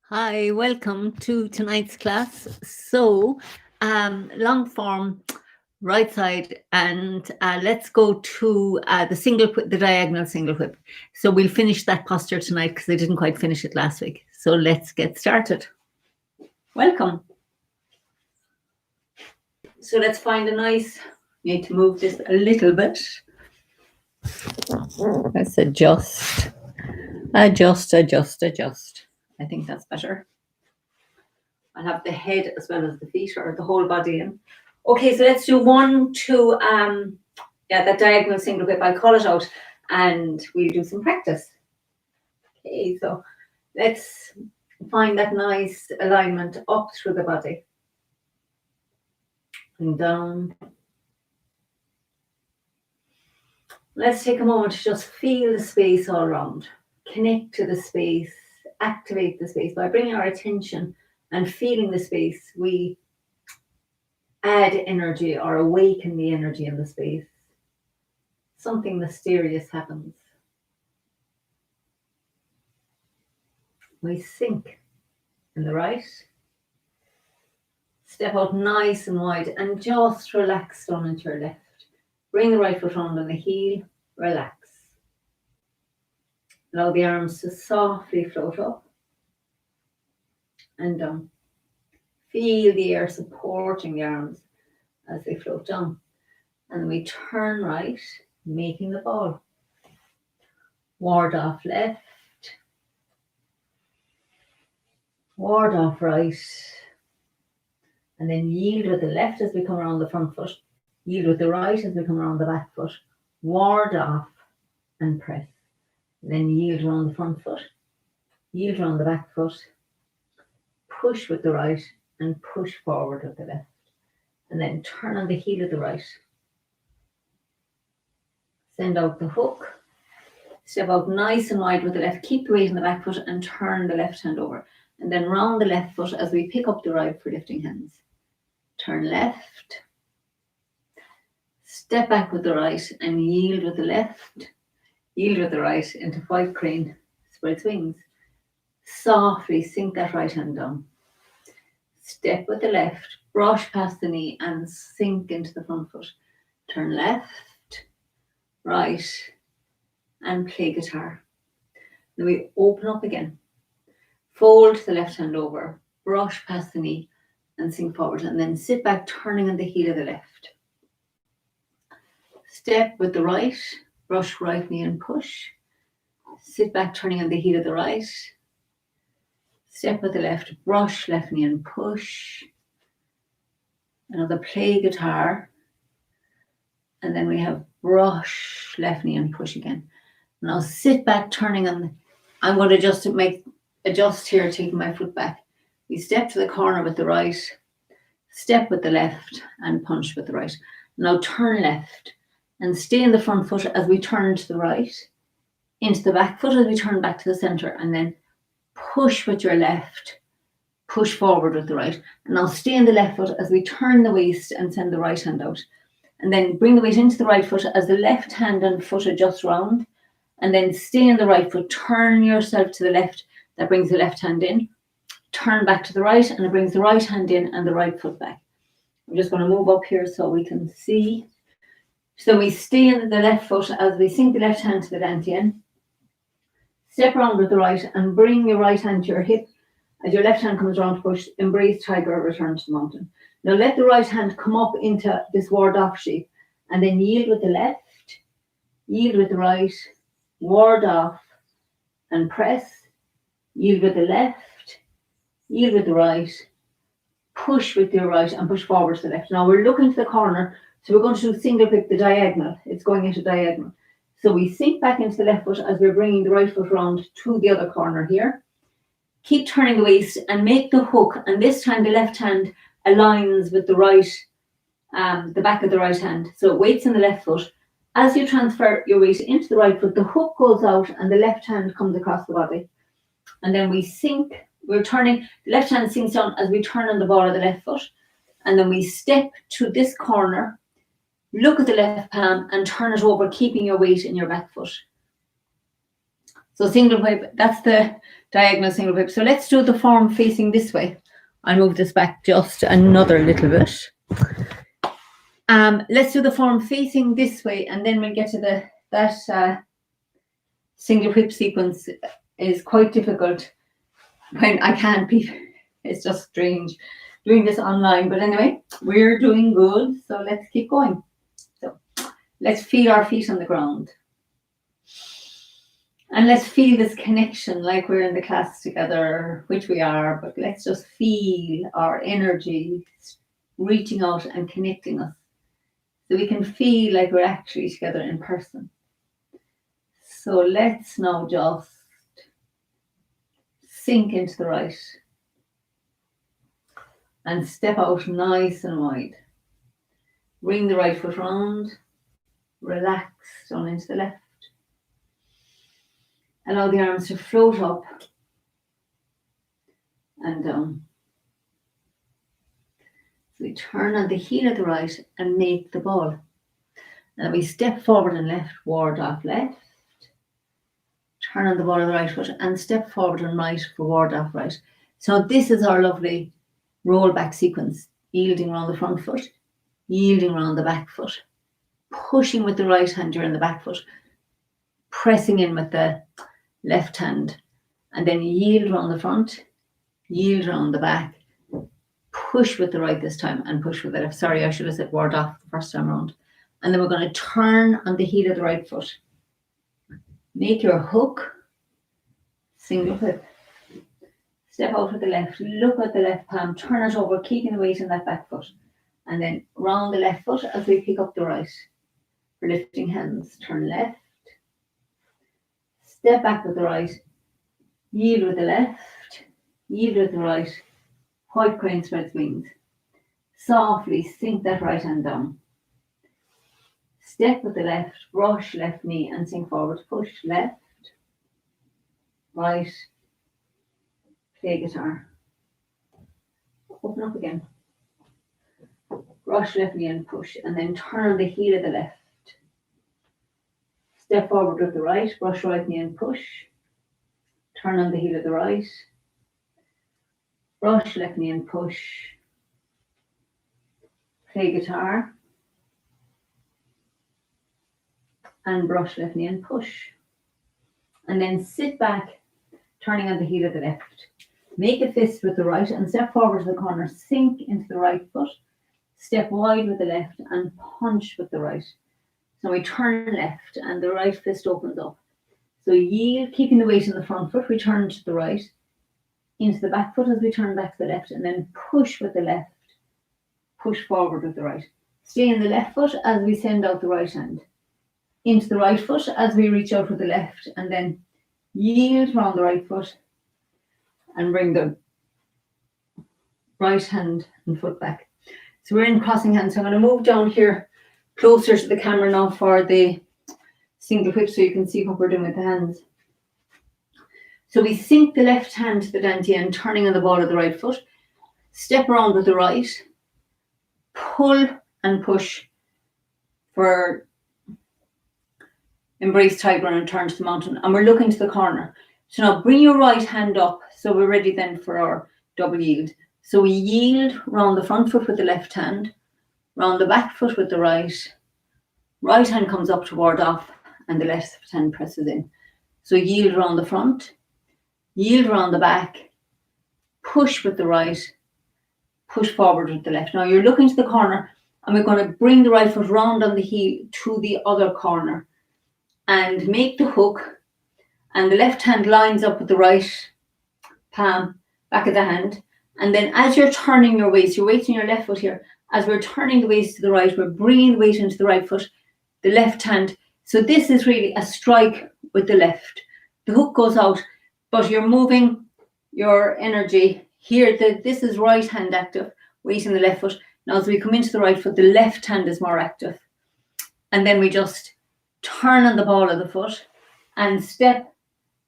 Hi, welcome to tonight's class. So, long form, right side, and let's go to the diagonal single whip. So we'll finish that posture tonight because I didn't quite finish it last week. So let's get started. Welcome. So let's find a nice. Need to move this a little bit. Let's adjust. I think that's better. I'll have the head as well as the feet or the whole body in. Okay, so let's do 1, 2, that diagonal single whip. I'll call it out and we'll do some practice. Okay, so let's find that nice alignment up through the body and down. Let's take a moment to just feel the space all around. Connect to the space, activate the space. By bringing our attention and feeling the space, we add energy or awaken the energy in the space. Something mysterious happens. We sink in the right. Step out nice and wide and just relax down into your left. Bring the right foot round on the heel. Relax. Allow the arms to softly float up and down. Feel the air supporting the arms as they float down. And we turn right, making the ball. Ward off left. Ward off right. And then yield with the left as we come around the front foot. Yield with the right as we come around the back foot. Ward off and press. Then yield around the front foot. Yield around the back foot. Push with the right and push forward with the left. And then turn on the heel of the right. Send out the hook. Step out nice and wide with the left. Keep the weight in the back foot and turn the left hand over. And then round the left foot as we pick up the right for lifting hands. Turn left. Step back with the right and yield with the left. Yield with the right into white crane. Spread wings. Softly sink that right hand down. Step with the left. Brush past the knee and sink into the front foot. Turn left, right, and play guitar. Then we open up again. Fold the left hand over. Brush past the knee and sink forward. And then sit back, turning on the heel of the left. Step with the right. Brush right knee and push. Sit back, turning on the heel of the right. Step with the left, brush left knee and push. Another play guitar. And then we have brush left knee and push again. Now sit back, turning on. I'm going to adjust here, taking my foot back. We step to the corner with the right. Step with the left and punch with the right. Now turn left and stay in the front foot as we turn to the right. Into the back foot as we turn back to the center. And then push with your left, push forward with the right. And now stay in the left foot as we turn the waist and send the right hand out. And then bring the weight into the right foot as the left hand and foot adjust round. And then stay in the right foot, turn yourself to the left. That brings the left hand in. Turn back to the right and it brings the right hand in and the right foot back. I'm just going to move up here so we can see. So we stay in the left foot as we sink the left hand to the dantian. Step around with the right and bring your right hand to your hip. As your left hand comes around to push, embrace tiger, return to the mountain. Now let the right hand come up into this ward off shape and then yield with the left, yield with the right, ward off and press, yield with the left, yield with the right, push with your right and push forward to the left. Now we're looking to the corner, so we're going to do single whip the diagonal. It's going into diagonal. So we sink back into the left foot as we're bringing the right foot round to the other corner here. Keep turning the waist and make the hook. And this time the left hand aligns with the right, the back of the right hand. So weight's in the left foot. As you transfer your weight into the right foot, the hook goes out and the left hand comes across the body. And then we sink, we're turning, the left hand sinks down as we turn on the ball of the left foot. And then we step to this corner, look at the left palm and turn it over, keeping your weight in your back foot. So single hip, that's the diagonal single hip. So let's do the form facing this way. I'll move this back just another little bit. Let's do the form facing this way, and then we'll get to that single hip sequence is quite difficult when I can't be. It's just strange doing this online. But anyway, we're doing good. So let's keep going. So let's feel our feet on the ground. And let's feel this connection like we're in the class together, which we are, but let's just feel our energy reaching out and connecting us so we can feel like we're actually together in person. So let's now just sink into the right and step out nice and wide. Bring the right foot round, relax down into the left. Allow the arms to float up and down. So we turn on the heel of the right and make the ball. Now we step forward and left, ward off left. Turn on the ball of the right foot and step forward and right for ward off right. So this is our lovely roll back sequence. Yielding around the front foot, yielding around the back foot, pushing with the right hand during the back foot, pressing in with the left hand, and then yield around the front, yield around the back, push with the right this time and push with the left. Sorry, I should have said ward off the first time around. And then we're going to turn on the heel of the right foot. Make your hook, single hip. Step out with the left, look at the left palm, turn it over, keeping the weight in that back foot. And then round the left foot as we pick up the right. For lifting hands, turn left. Step back with the right, yield with the left, yield with the right, white crane spreads wings. Softly sink that right hand down. Step with the left, brush left knee and sink forward, push left, right, play guitar. Open up again. Brush left knee and push, and then turn on the heel of the left. Step forward with the right, brush right knee and push. Turn on the heel of the right. Brush left knee and push. Play guitar. And brush left knee and push. And then sit back, turning on the heel of the left. Make a fist with the right and step forward to the corner. Sink into the right foot. Step wide with the left and punch with the right. So we turn left and the right fist opens up. So yield, keeping the weight in the front foot, we turn to the right, into the back foot as we turn back to the left, and then push with the left, push forward with the right. Stay in the left foot as we send out the right hand. Into the right foot as we reach out with the left, and then yield round the right foot and bring the right hand and foot back. So we're in crossing hands. So I'm going to move down here closer to the camera now for the single whip so you can see what we're doing with the hands. So we sink the left hand to the dantian, turning on the ball of the right foot. Step around with the right. Pull and push for embrace tiger and turn to the mountain. And we're looking to the corner. So now bring your right hand up. So we're ready then for our double yield. So we yield round the front foot with the left hand, round the back foot with the right. Right hand comes up toward off and the left hand presses in. So yield around the front, yield around the back, push with the right, push forward with the left. Now you're looking to the corner and we're going to bring the right foot round on the heel to the other corner and make the hook, and the left hand lines up with the right palm, back of the hand. And then as you're turning your waist, you're weighting your left foot here. As we're turning the waist to the right, we're bringing the weight into the right foot, the left hand. So this is really a strike with the left. The hook goes out, but you're moving your energy here. This is right hand active, weight in the left foot. Now as we come into the right foot, the left hand is more active. And then we just turn on the ball of the foot and step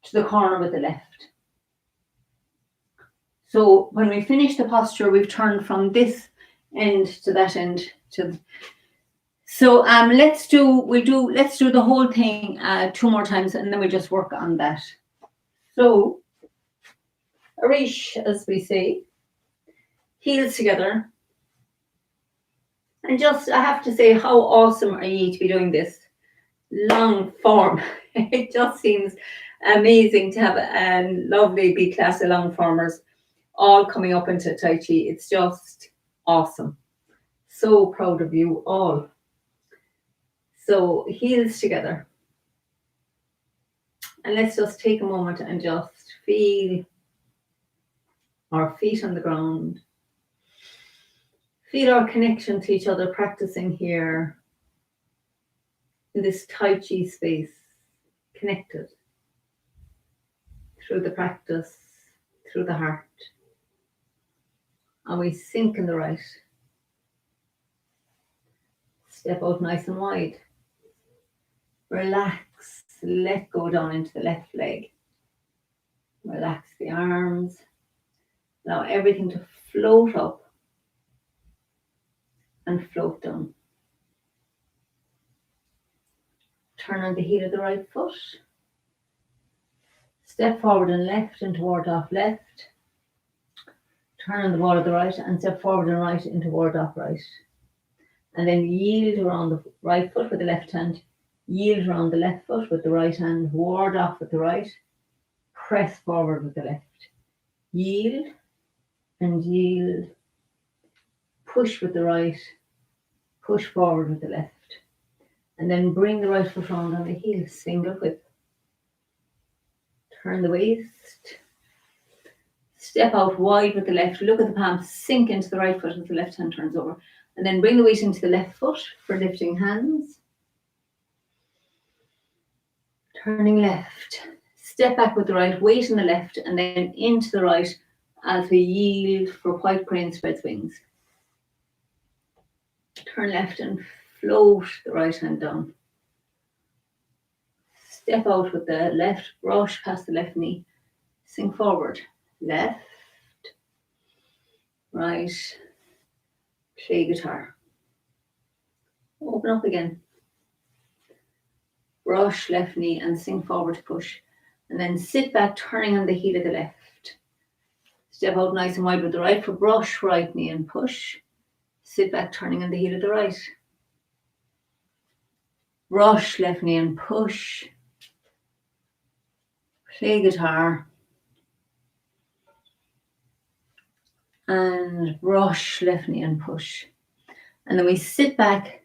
to the corner with the left. So when we finish the posture, we've turned from this end to that end. So let's do the whole thing 2 more times, and then we just work on that. So, Arish, as we say, heels together. And just, I have to say, how awesome are you to be doing this long form? It just seems amazing to have a lovely big class of long formers all coming up into Tai Chi. It's just awesome. So proud of you all. So heels together. And let's just take a moment and just feel our feet on the ground. Feel our connection to each other, practicing here in this Tai Chi space, connected through the practice, through the heart. And we sink in the right. Step out nice and wide. Relax, let go down into the left leg. Relax the arms. Allow everything to float up and float down. Turn on the heel of the right foot. Step forward and left into ward off left. Turn on the ball of the right and step forward and right into ward off right. And then yield around the right foot with the left hand. Yield around the left foot with the right hand. Ward off with the right. Press forward with the left. Yield and yield. Push with the right. Push forward with the left. And then bring the right foot round on the heel. Single whip. Turn the waist. Step out wide with the left. Look at the palm. Sink into the right foot as the left hand turns over. And then bring the weight into the left foot for lifting hands. Turning left. Step back with the right. Weight in the left. And then into the right as we yield for white crane spreads wings. Turn left and float the right hand down. Step out with the left. Brush past the left knee. Sink forward. Left. Right. Play guitar. Open up again. Brush left knee and sink forward to push. And then sit back, turning on the heel of the left. Step out nice and wide with the right foot. Brush right knee and push. Sit back, turning on the heel of the right. Brush left knee and push. Play guitar. And brush left knee and push. And then we sit back,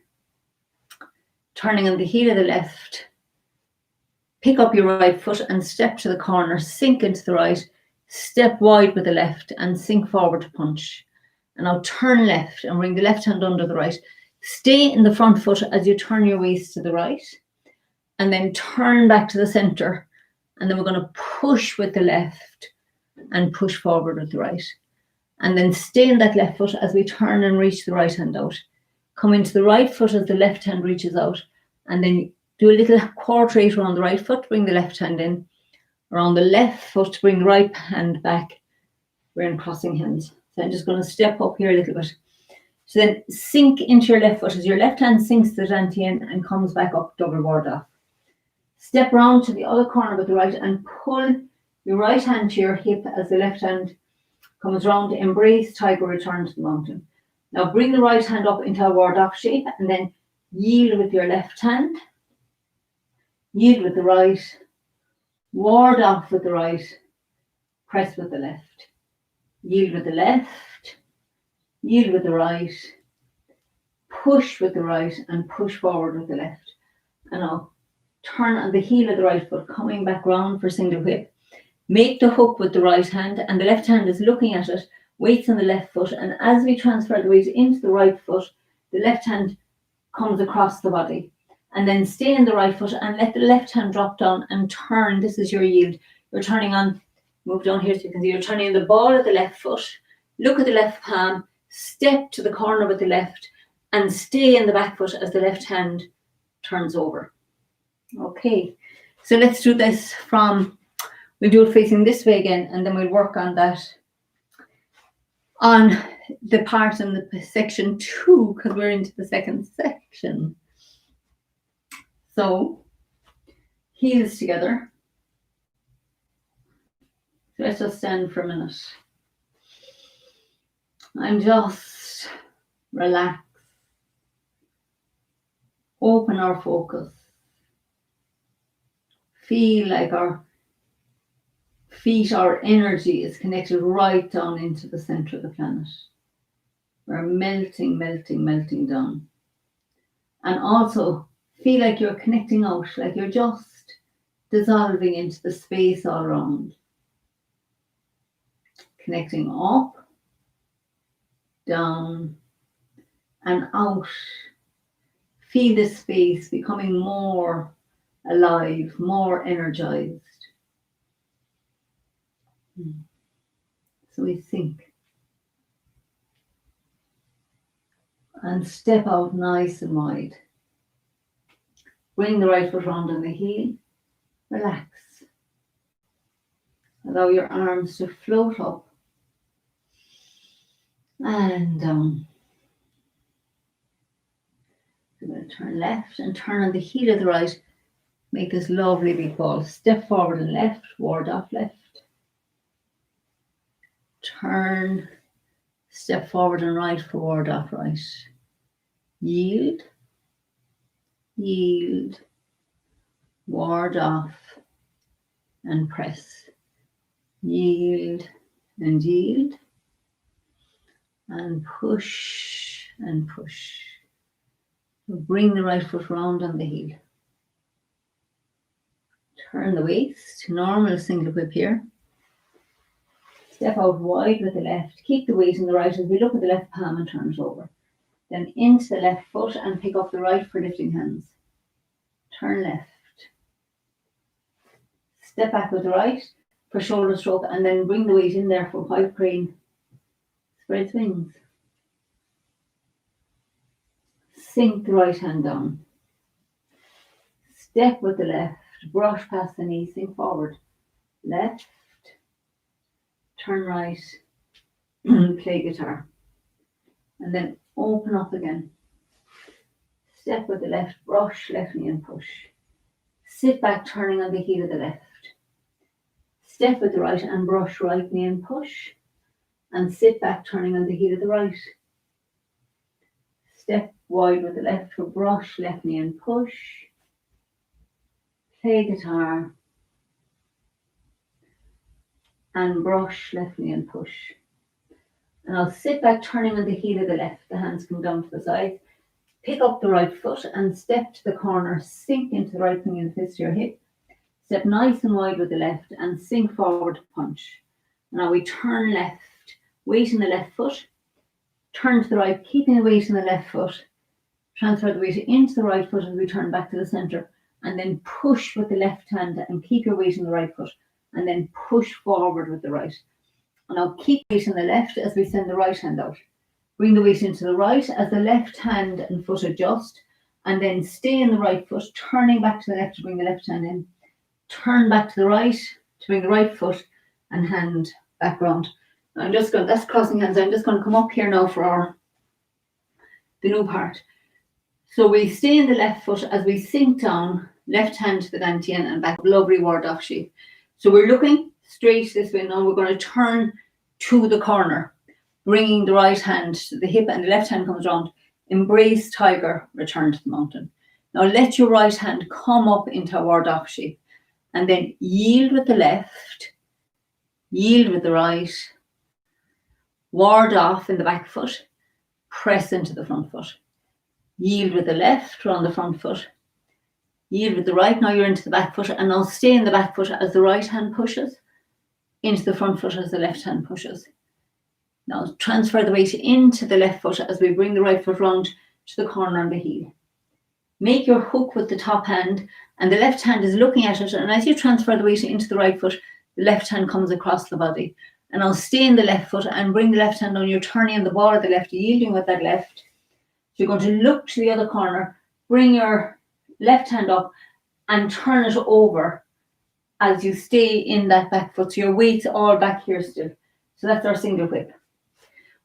turning on the heel of the left. Pick up your right foot and step to the corner, sink into the right, step wide with the left and sink forward to punch. And now turn left and bring the left hand under the right. Stay in the front foot as you turn your waist to the right. And then turn back to the center. And then we're going to push with the left and push forward with the right. And then stay in that left foot as we turn and reach the right hand out. Come into the right foot as the left hand reaches out. And then do a little quarter eight around the right foot. Bring the left hand in. Around the left foot, bring the right hand back. We're in crossing hands. So I'm just going to step up here a little bit. So then sink into your left foot as your left hand sinks the dantian and comes back up, double ward off. Step round to the other corner with the right and pull your right hand to your hip as the left hand comes round to embrace tiger return to the mountain. Now bring the right hand up into a ward off shape and then yield with your left hand. Yield with the right. Ward off with the right. Press with the left. Yield with the left. Yield with the right. Push with the right and push forward with the left. And now turn on the heel of the right foot, coming back round for single whip. Make the hook with the right hand and the left hand is looking at it, weights on the left foot, and as we transfer the weight into the right foot, the left hand comes across the body. And then stay in the right foot and let the left hand drop down and turn. This is your yield. You're turning on, move down here so you can see, you're turning the ball of the left foot, look at the left palm, step to the corner with the left, and stay in the back foot as the left hand turns over. Okay, so let's do this from, we'll do it facing this way again, and then we'll work on that on the part in the section 2, because we're into the second section. So, heels together. So let's just stand for a minute and just relax. Open our focus. Feel like our feet, our energy is connected right down into the center of the planet. We're melting, melting, melting down. And also feel like you're connecting out, like you're just dissolving into the space all around. Connecting up, down, and out. Feel this space becoming more alive, more energized. So we sink. And step out nice and wide. Bring the right foot round on the heel. Relax. Allow your arms to float up and down. You're going to turn left and turn on the heel of the right. Make this lovely big ball. Step forward and left, ward off left. Turn, step forward and right for ward off right. Yield, yield, ward off and press. Yield and yield and push and push. Bring the right foot round on the heel. Turn the waist, normal single whip here. Step out wide with the left. Keep the weight in the right as we look at the left palm and turn it over. Then into the left foot and pick up the right for lifting hands. Turn left. Step back with the right for shoulder stroke and then bring the weight in there for white crane. Spread wings. Sink the right hand down. Step with the left. Brush past the knee. Sink forward. Left. Turn right. Play guitar. And then open up again. Step with the left. Brush left knee and push. Sit back turning on the heel of the left. Step with the right and brush right knee and push. And sit back turning on the heel of the right. Step wide with the left for brush left knee and push. Play guitar. And brush left knee and push. And I'll sit back turning on the heel of the left. The hands come down to the sides. Pick up the right foot and step to the corner. Sink into the right knee and fist to your hip. Step nice and wide with the left and sink forward to punch. Now we turn left. Weight in the left foot. Turn to the right, keeping the weight in the left foot. Transfer the weight into the right foot as we turn back to the center. And then push with the left hand and keep your weight in the right foot. And then push forward with the right. And now keep weight in the left as we send the right hand out. Bring the weight into the right as the left hand and foot adjust. And then stay in the right foot, turning back to the left to bring the left hand in. Turn back to the right to bring the right foot and hand back round. I'm just going, that's crossing hands. I'm just going to come up here now for the new part. So we stay in the left foot as we sink down, left hand to the dantian and back, lovely ward off shape. So we're looking straight this way now. We're going to turn to the corner, bringing the right hand to the hip and the left hand comes round. Embrace tiger, return to the mountain. Now let your right hand come up into a ward off shape and then yield with the left, yield with the right, ward off in the back foot, press into the front foot. Yield with the left, round the front foot. Yield with the right, now you're into the back foot, and now stay in the back foot as the right hand pushes, into the front foot as the left hand pushes. Now transfer the weight into the left foot as we bring the right foot round to the corner on the heel. Make your hook with the top hand, and the left hand is looking at it, and as you transfer the weight into the right foot, the left hand comes across the body. And I'll stay in the left foot and bring the left hand on. You're turning in the ball of the left, yielding with that left. So you're going to look to the other corner, bring your left hand up and turn it over as you stay in that back foot. So your weight's all back here still. So that's our single whip.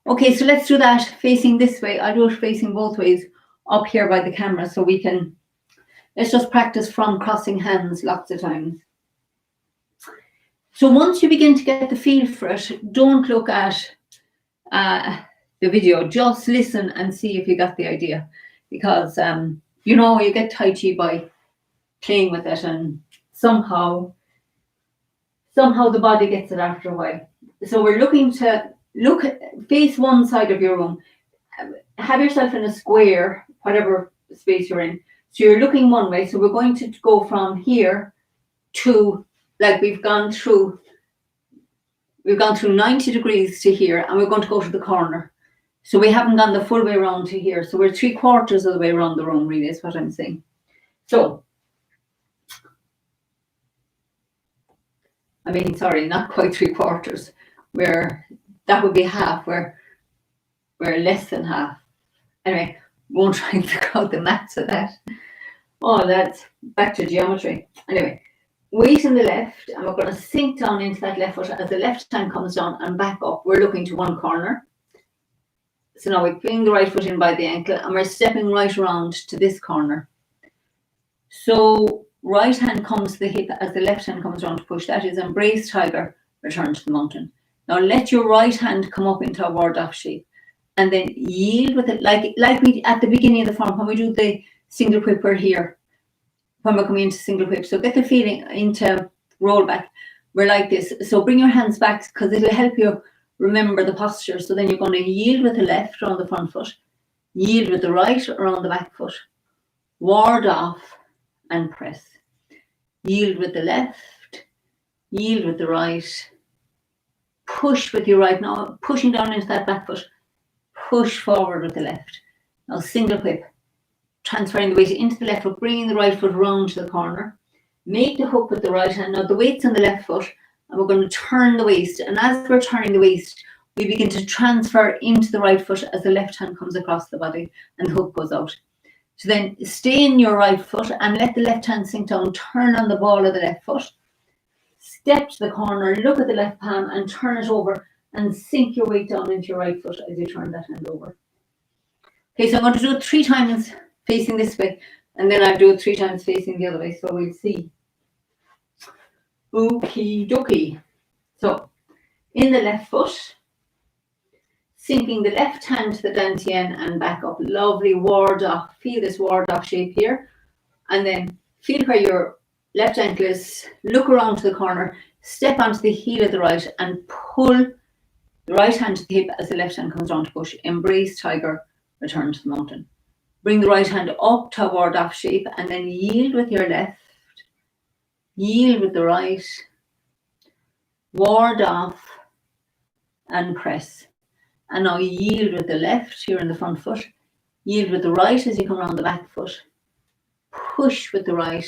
Okay, so let's do that facing this way. I'll do it facing both ways up here by the camera so we can, let's just practice from crossing hands lots of times. So once you begin to get the feel for it, don't look at the video, just listen and see if you got the idea. Because, you know, you get Tai Chi by playing with it, and somehow the body gets it after a while. So we're looking to face one side of your room. Have yourself in a square, whatever space you're in. So you're looking one way. So we're going to go from here to, like, we've gone through 90 degrees to here, and we're going to go to the corner. So we haven't gone the full way around to here. So we're 3/4 of the way around the room, really, is what I'm saying. So, I mean, sorry, not quite 3/4. That would be half. We're less than half. Anyway, won't try and figure out the maths of that. Oh, that's back to geometry. Anyway, weight in the left, and we're going to sink down into that left foot as the left hand comes down and back up. We're looking to one corner. So now we bring the right foot in by the ankle, and we're stepping right around to this corner. So right hand comes to the hip as the left hand comes around to push. That is embrace tiger, return to the mountain. Now let your right hand come up into a ward-off shape, and then yield with it, like we at the beginning of the form when we do the single whip. We're here when we're coming into single whip. So get the feeling into roll back. We're like this. So bring your hands back because it'll help you remember the posture. So then you're going to yield with the left around the front foot, yield with the right around the back foot, ward off and press. Yield with the left, yield with the right, push with your right. Now pushing down into that back foot, push forward with the left. Now single whip, transferring the weight into the left foot, bringing the right foot round to the corner. Make the hook with the right hand. Now the weight's on the left foot, and we're going to turn the waist. And as we're turning the waist, we begin to transfer into the right foot as the left hand comes across the body and the hook goes out. So then stay in your right foot and let the left hand sink down. Turn on the ball of the left foot. Step to the corner, look at the left palm and turn it over and sink your weight down into your right foot as you turn that hand over. Okay, so I'm going to do it 3 times facing this way, and then I'll do it 3 times facing the other way. So we'll see. Okie dokie. So in the left foot, sinking the left hand to the dantian and back up. Lovely ward off. Feel this ward off shape here. And then feel where your left ankle is. Look around to the corner. Step onto the heel of the right and pull the right hand to the hip as the left hand comes down to push. Embrace tiger, return to the mountain. Bring the right hand up to a ward off shape and then yield with your left. Yield with the right. Ward off and press. And now yield with the left here in the front foot. Yield with the right as you come around the back foot. Push with the right.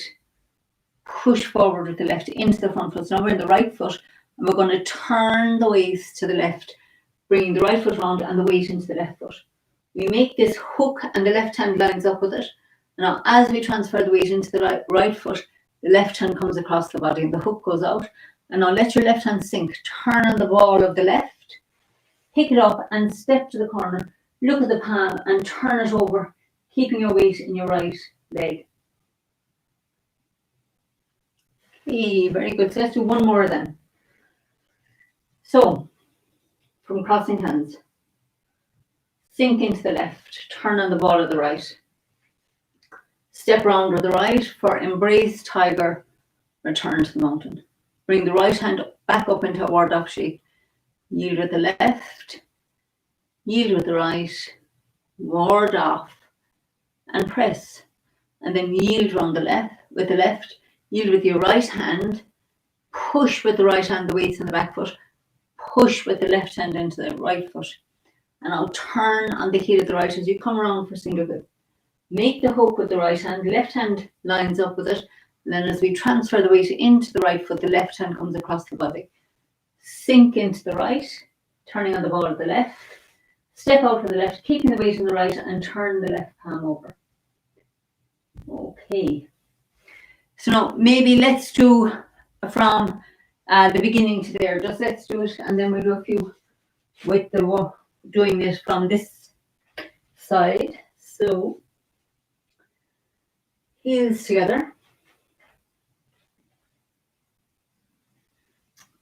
Push forward with the left into the front foot. So now we're in the right foot and we're going to turn the waist to the left, bringing the right foot around and the weight into the left foot. We make this hook and the left hand lines up with it. Now as we transfer the weight into the right foot, the left hand comes across the body and the hook goes out. And now let your left hand sink. Turn on the ball of the left. Pick it up and step to the corner. Look at the palm and turn it over, keeping your weight in your right leg. Okay, very good. So let's do one more then. So, from crossing hands, sink into the left, turn on the ball of the right. Step round with the right for embrace tiger, return to the mountain. Bring the right hand back up into a ward off shape. Yield with the left, yield with the right, ward off and press. And then yield round the left with the left, yield with your right hand, push with the right hand, the weights in the back foot, push with the left hand into the right foot. And I'll turn on the heel of the right as you come around for single whip. Make the hook with the right hand, left hand lines up with it. And then as we transfer the weight into the right foot, the left hand comes across the body. Sink into the right, turning on the ball of the left. Step out for the left, keeping the weight on the right and turn the left palm over. Okay. So now maybe let's do from the beginning to there. Just let's do it and then we'll do a few with the doing this from this side. So heels together.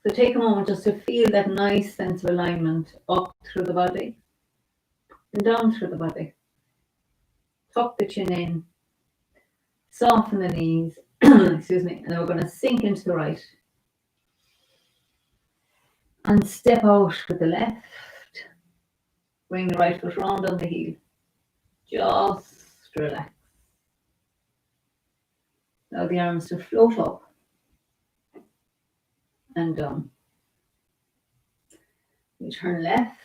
So take a moment just to feel that nice sense of alignment up through the body and down through the body. Tuck the chin in, soften the knees, excuse me, and then we're going to sink into the right. And step out with the left. Bring the right foot round on the heel. Just relax. Allow the arms to float up and down. We turn left,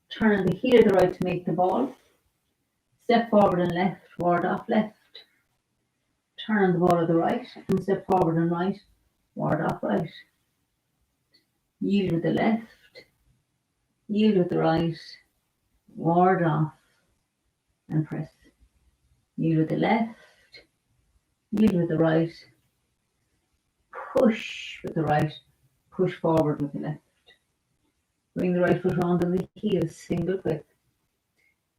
turn on the heel of the right to make the ball. Step forward and left, ward off left. Turn on the ball of the right and step forward and right, ward off right. Yield with the left, yield with the right, ward off and press. Yield with the left, yield with the right, push with the right, push forward with the left. Bring the right foot round on the heel, single grip.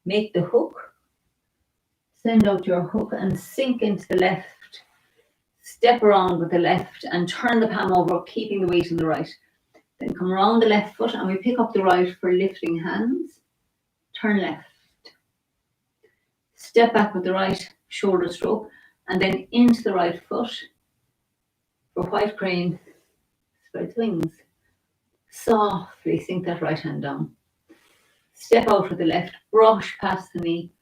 Make the hook. Send out your hook and sink into the left. Step around with the left and turn the palm over, keeping the weight in the right. Then come around the left foot and we pick up the right for lifting hands. Turn left. Step back with the right shoulder stroke and then into the right foot for white crane. Spread wings. Softly sink that right hand down. Step out with the left, brush past the knee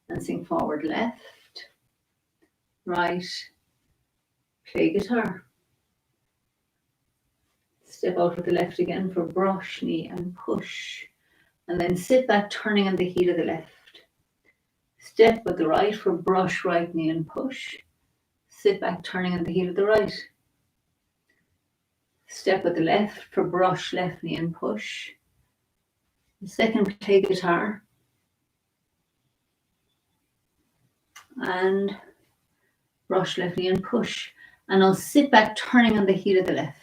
and sink forward. Left, right, play guitar. Step out with the left again for brush, knee and push. And then sit back turning on the heel of the left. Step with the right for brush, right knee and push. Sit back turning on the heel of the right. Step with the left for brush, left knee and push. The second, play guitar. And brush, left knee and push. And I'll sit back turning on the heel of the left.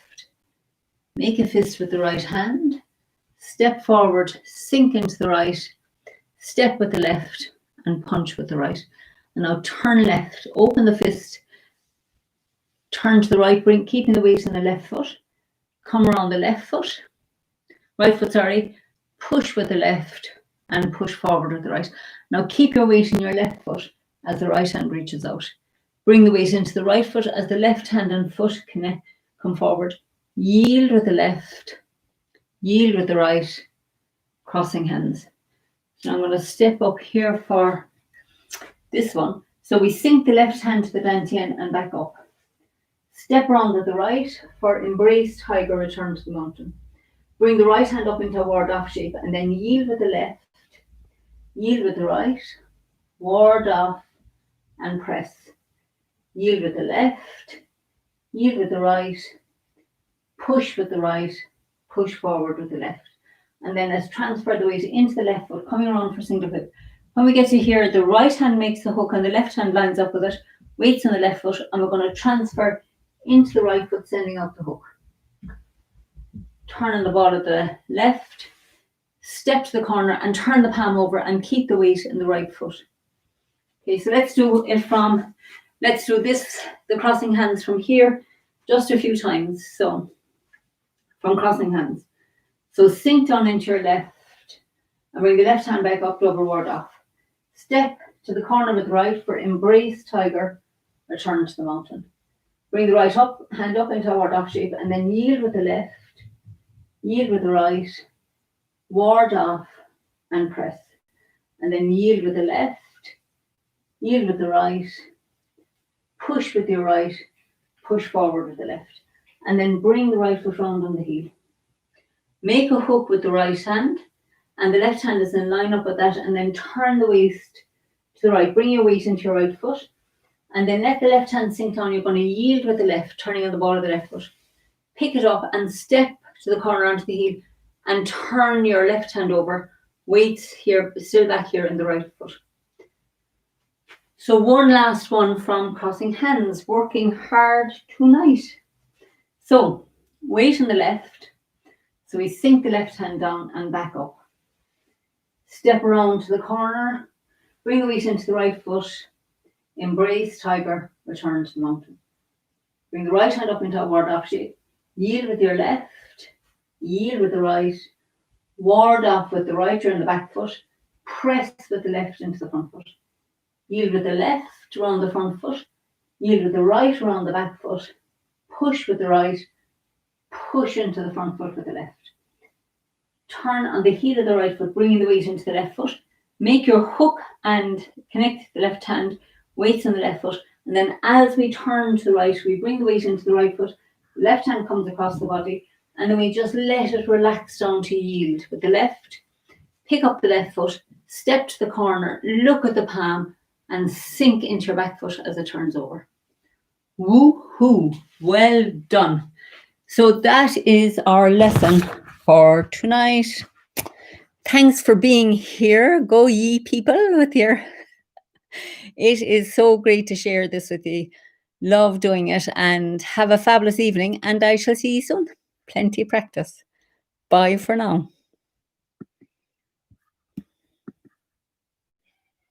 Make a fist with the right hand. Step forward, sink into the right. Step with the left and punch with the right. And now turn left, open the fist. Turn to the right, keeping the weight in the left foot. Come around the left foot, right foot, push with the left and push forward with the right. Now keep your weight in your left foot as the right hand reaches out. Bring the weight into the right foot as the left hand and foot come forward. Yield with the left, yield with the right, crossing hands. So I'm going to step up here for this one. So we sink the left hand to the dantian and back up. Step around with the right for embrace tiger, return to the mountain. Bring the right hand up into a ward off shape and then yield with the left, yield with the right, ward off and press. Yield with the left, yield with the right, push with the right, push forward with the left. And then let's transfer the weight into the left foot, coming around for single hip. When we get to here, the right hand makes the hook and the left hand lines up with it. Weights on the left foot and we're going to transfer into the right foot, sending out the hook. Turn on the ball of the left, step to the corner and turn the palm over and keep the weight in the right foot. Okay, so let's do this, the crossing hands from here, just a few times. So, from crossing hands. So sink down into your left and bring the left hand back up, double ward off. Step to the corner with the right for embrace tiger, return to the mountain. Bring the right hand up into a ward off shape and then yield with the left, yield with the right, ward off and press. And then yield with the left, yield with the right, push with your right, push forward with the left. And then bring the right foot round on the heel. Make a hook with the right hand and the left hand is in line up with that, and then turn the waist to the right. Bring your weight into your right foot and then let the left hand sink down. You're going to yield with the left, turning on the ball of the left foot. Pick it up and step to the corner onto the heel and turn your left hand over. Weights here, still back here in the right foot. So one last one from crossing hands, working hard tonight. So weight on the left. So we sink the left hand down and back up. Step around to the corner. Bring the weight into the right foot. Embrace tiger, return to the mountain. Bring the right hand up into a ward off shape. Yield with your left, yield with the right, ward off with the right around the back foot, press with the left into the front foot. Yield with the left around the front foot, yield with the right around the back foot, push with the right, push into the front foot with the left. Turn on the heel of the right foot, bringing the weight into the left foot. Make your hook and connect the left hand, weights on the left foot. And then as we turn to the right, we bring the weight into the right foot. The left hand comes across the body. And then we just let it relax down to yield with the left. Pick up the left foot, step to the corner, look at the palm, and sink into your back foot as it turns over. Woo-hoo! Well done. So that is our lesson for tonight. Thanks for being here. Go ye people with your... It is so great to share this with you. Love doing it, and have a fabulous evening, and I shall see you soon. Plenty of practice. Bye for now.